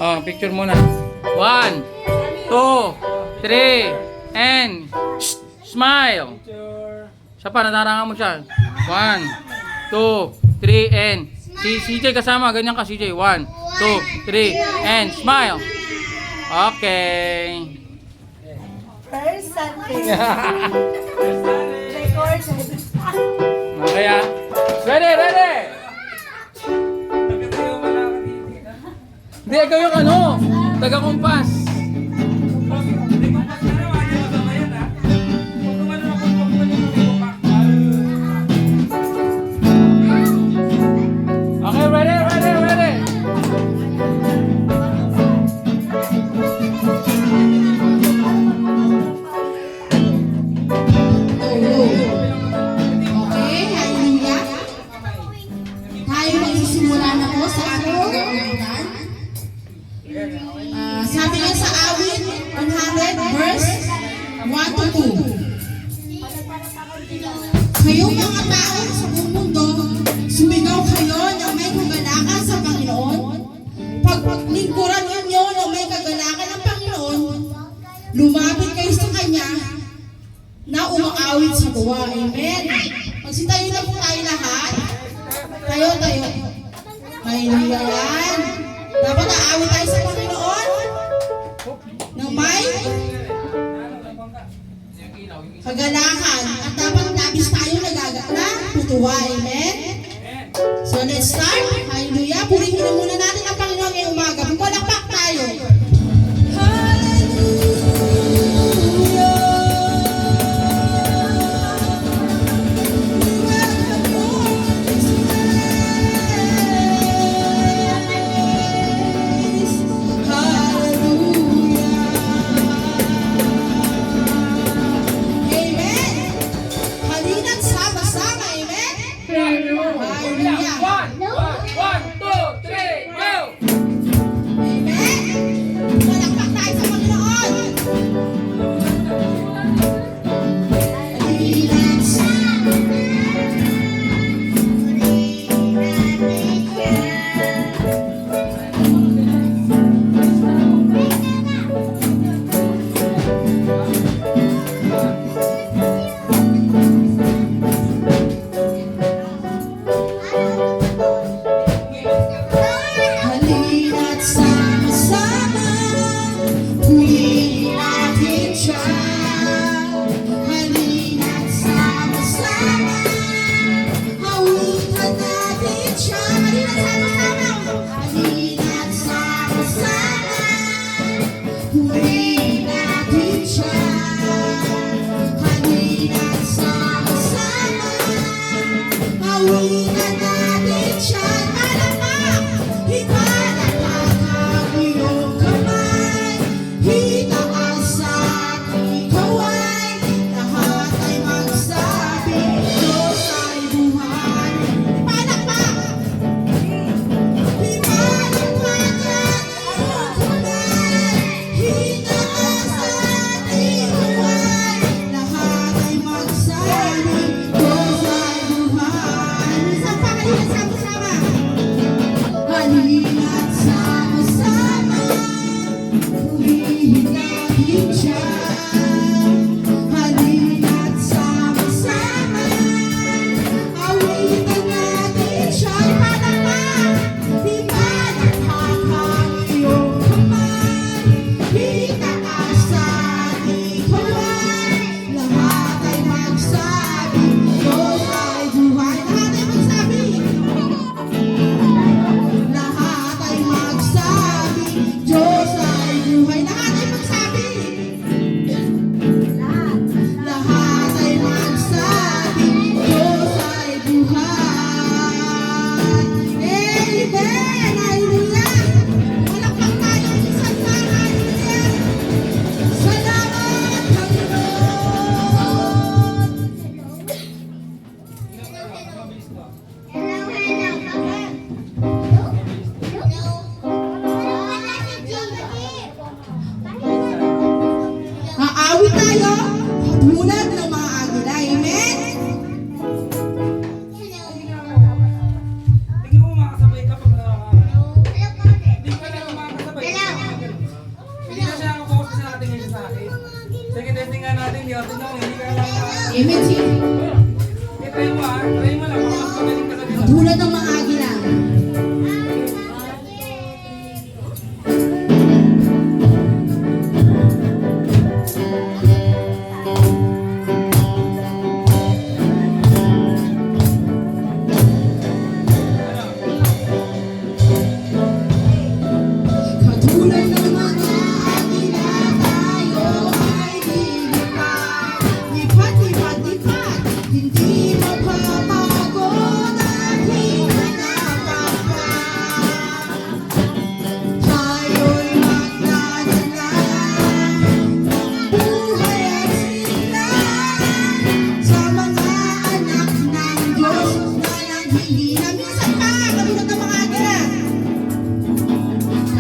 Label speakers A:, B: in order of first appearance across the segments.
A: Oh, picture muna. 1, 2, 3, and smile. Siya pa, natarangan mo siya. 1, 2, 3, and si CJ kasama, ganyan ka CJ. 1, 2, 3, and smile. Okay.
B: First Sunday. Recorded.
A: Okay ah. Ready, ready! Hindi, ikaw yung ano, taga-kumpas. Okay, ready, ready, ready!
C: Okay, hallelujah. Tayo magsisimula na po sa ating pag-uutan. Sabi nga sa awit 100 verse 1 to 2. Kayong mga tao sa buong mundo, sumigaw kayo ng may kagalakan sa Panginoon. Paglingkuran ninyo ng may kagalakan ng Panginoon, lumapit kayo sa Kanya na umaawit sa tuwa. Amen. Magsitayo na po tayo lahat. Tayo. Hallelujah yan. Dapat aawit tayo sa Panginoon ng may kagalakan. At dapat labis tayo nagagana, tutuwa. Amen. So let's start. Hallelujah. Purihin na muna natin ang Panginoon ngayong umaga. Pagpalakpak tayo. Amen. Tulad ng mga agila. Katulad ng mga agila, tayo ay lilipad. Lipat, lipat, lipat, hindi mapapagod at hinanapan. Tayo'y magdadala ng buhay at sigla sa mga anak ng Diyos na nanghihina. Minsan pa, katulad ng mga agila.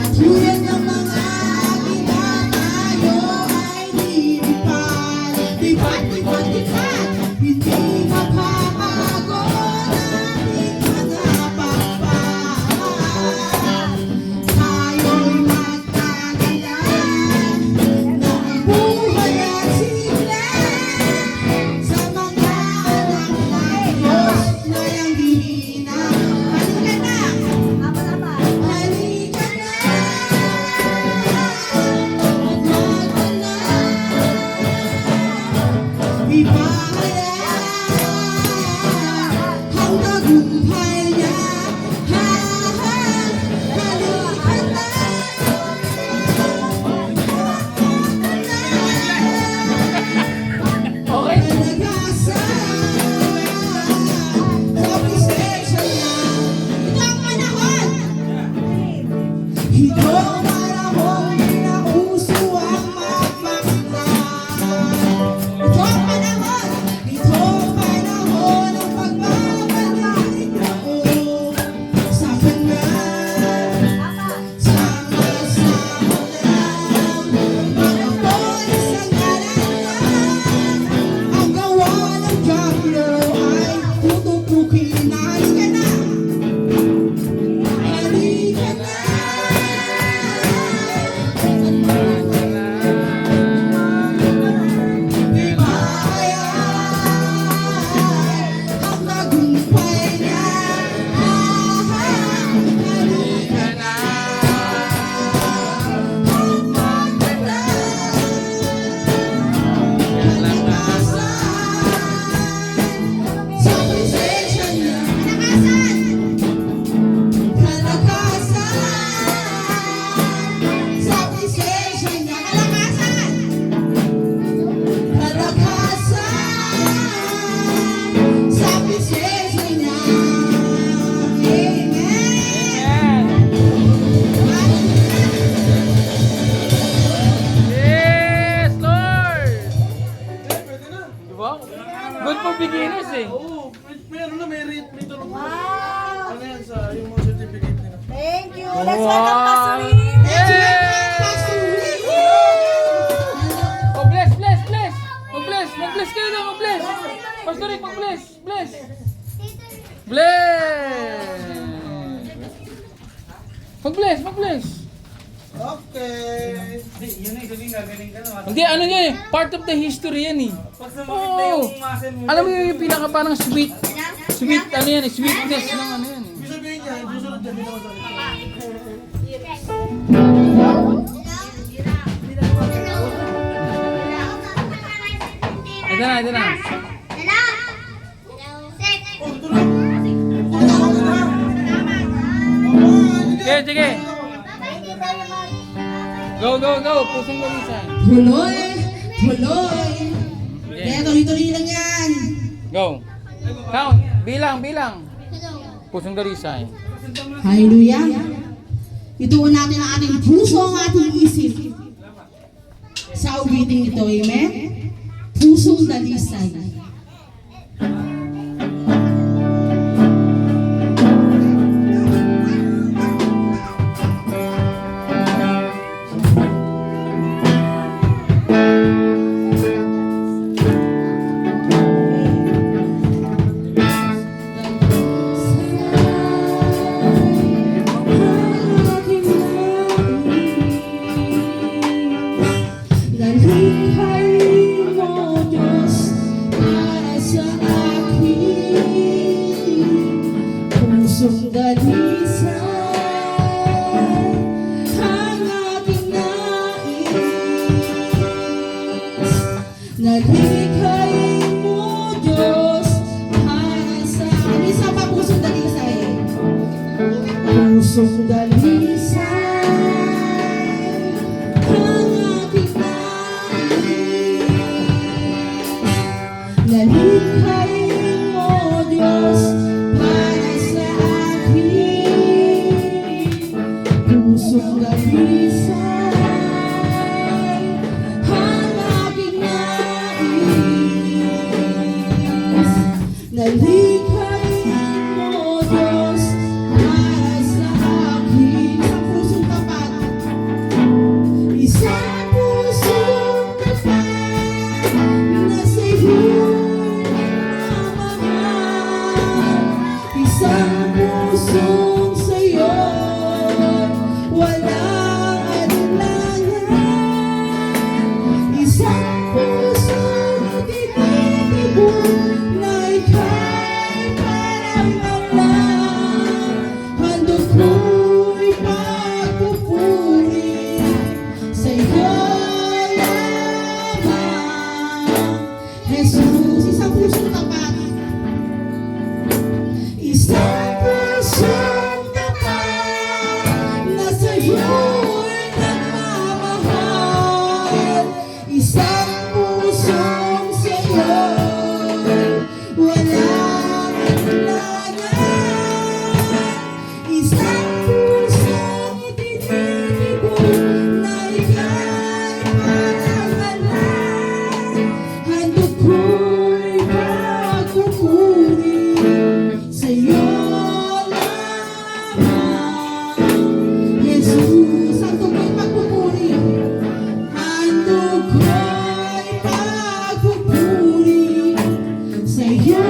C: Katulad ng mga agila, tayo ay lilipad. Lipat, lipat, lipat, hindi mapapagod at hinanapan. Tayo'y magdadala ng buhay at sigla sa mga anak ng Diyos na nanghihina. Halika na! Halika na! Ipahaya ang tagumpay niya. Halika na!
A: Okay.
C: Nagasan sa presensya niya. Ito ang panahon. Ito ang panahon na uso ang magpakita. Ito ang panahon. Ito ang panahon ng pagbabalik ako sa Kanya. Sama-sama lang, magpapoy sa ngalan niya. Ang gawa ng Diablo ay tutupukin na. Halika na! Halika na! Ipahaya ang tagumpay niya. Halika na! Ang maganda. Kalakasan sa presensya niya. Kalakasan sa presensya niya. Kalakasan! Kalakasan sa presensya niya. Amen!
A: Yes, Lord! Diba? Good for beginners eh.
D: Oo, may ano na, may rate, may tulong.
B: Wow!
D: Ano yan sa yung mga certificate nila?
B: Thank you. Let's welcome Pastor Lee.
C: Let's welcome Pastor Lee.
A: Oh, bless, bless, bless! Mag-bless! Mag-bless kayo na, mag-bless! Pastor Rick, mag-bless! Bless! Bless! Mag-bless, mag-bless!
D: Okay.
A: Hindi, ano yan eh. Part of the history yan eh. Oo. Alam mo yung pinaka parang sweet, ano yan eh. Sweetness ng ano yan eh.
D: Ibig sabihin niya, yung susunod niya, binawa sa
A: Ito na, ito na.
D: Oh, ito na. Ito na.
A: Sige, sige. Go, go, go. Pusong gamisan.
C: Tuloy, tuloy. Kaya tuloy-tuloy lang yan.
A: Go. Count. Bilang, bilang. Pusong dalisay.
C: Hallelujah. Ituon natin ang ating puso, ang ating isip sa awiting ito. Amen? Pusong dalisay. Dalhin mo pusong dalisay ang aking nais. Nalikhain mo, Diyos, para sa akin. Isang pusong tapat, isang pusong tapat na sa'yo'y nagmamahal. Isang pusong sa'yo walang alinlangan. Isang pusong tinitibok na ika'y parang alam. Handog ko'y pagpupuri sa'yo lamang, Jesus. Isang pusong tapat, isang pusong tapat na sa'yo'y nagmamahal. Isang pusong sa'yo'y walang alinlangan. Isang pusong itinitibok na ika'y parang alam. Handog ko'y pagpupuri sa'yo lamang, Jesus. Handog ko'y pagpupuri, handog ko'y pagpupuri sa'yo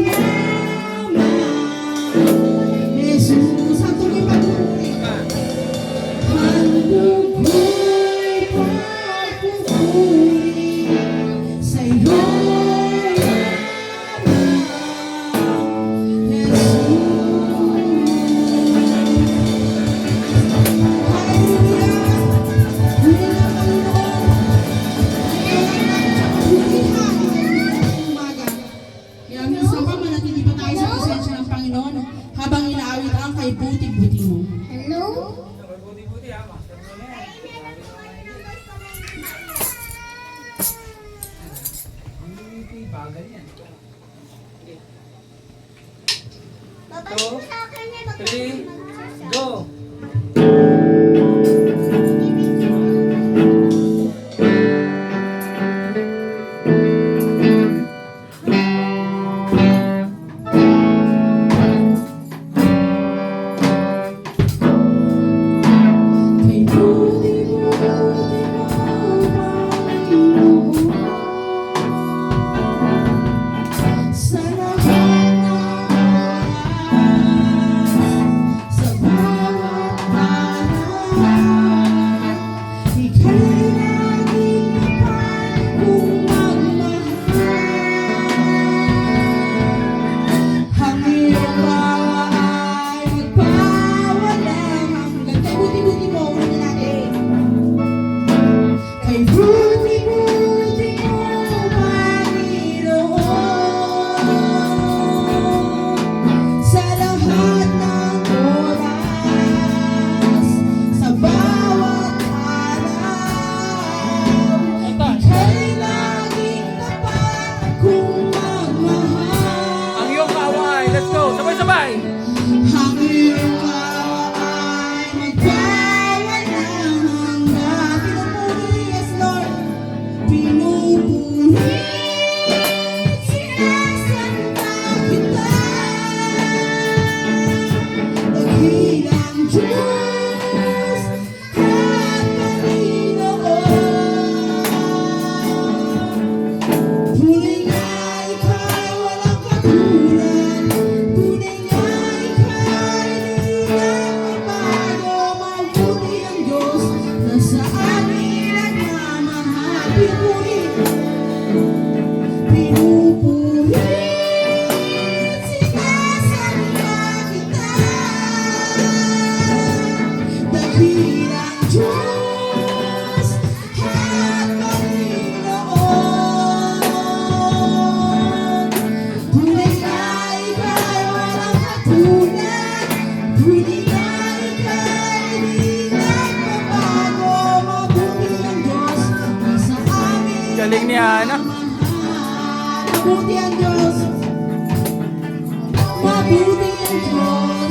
C: lamang, Jesus. Handog ko'y pagpupuri, handog ko'y pagpupuri sa'yo lamang, kaya minsan pa manatili pa tayo sa presensya ng Panginoon habang inaawit ang kay buti-buti mo.
B: Hello?
A: Two, three, go!
C: Kay buti-buti mo, Panginoon, sa lahat ng oras, sa bawat araw, ika'y laging tapat kong magmahal. Ang iyong bawa ay magpawalang hanggan. Kay buti-buti mo, ulit natin. Kay buti-buti mo, Panginoon, sa lahat ng oras, sa bawat araw, ika'y laging tapat kong magmahal.
A: Ang iyong kaaway. Let's go. Sabay-sabay.
C: Ang iyong awa ay magpawalang hanggan. Pinupuri, yes Lord. Pinupuri, sinasamba kita. Dakilang Diyos at Panginoon. Tunay nga ika'y walang katulad. Tunay nga ika'y di nagbabago. Mabuti ang Diyos na sa amin nagmamahal. Pinupuri, pinupuri, sinasamba kita. Dakilang Diyos at Panginoon. Tunay nga ika'y walang katulad. Tunay nga ika'y di nagbabago. Mabuti ang Diyos na sa amin
A: Galing ni Hana.
C: nagmamahal. Mabuti ang Diyos. Mabuti ang Diyos.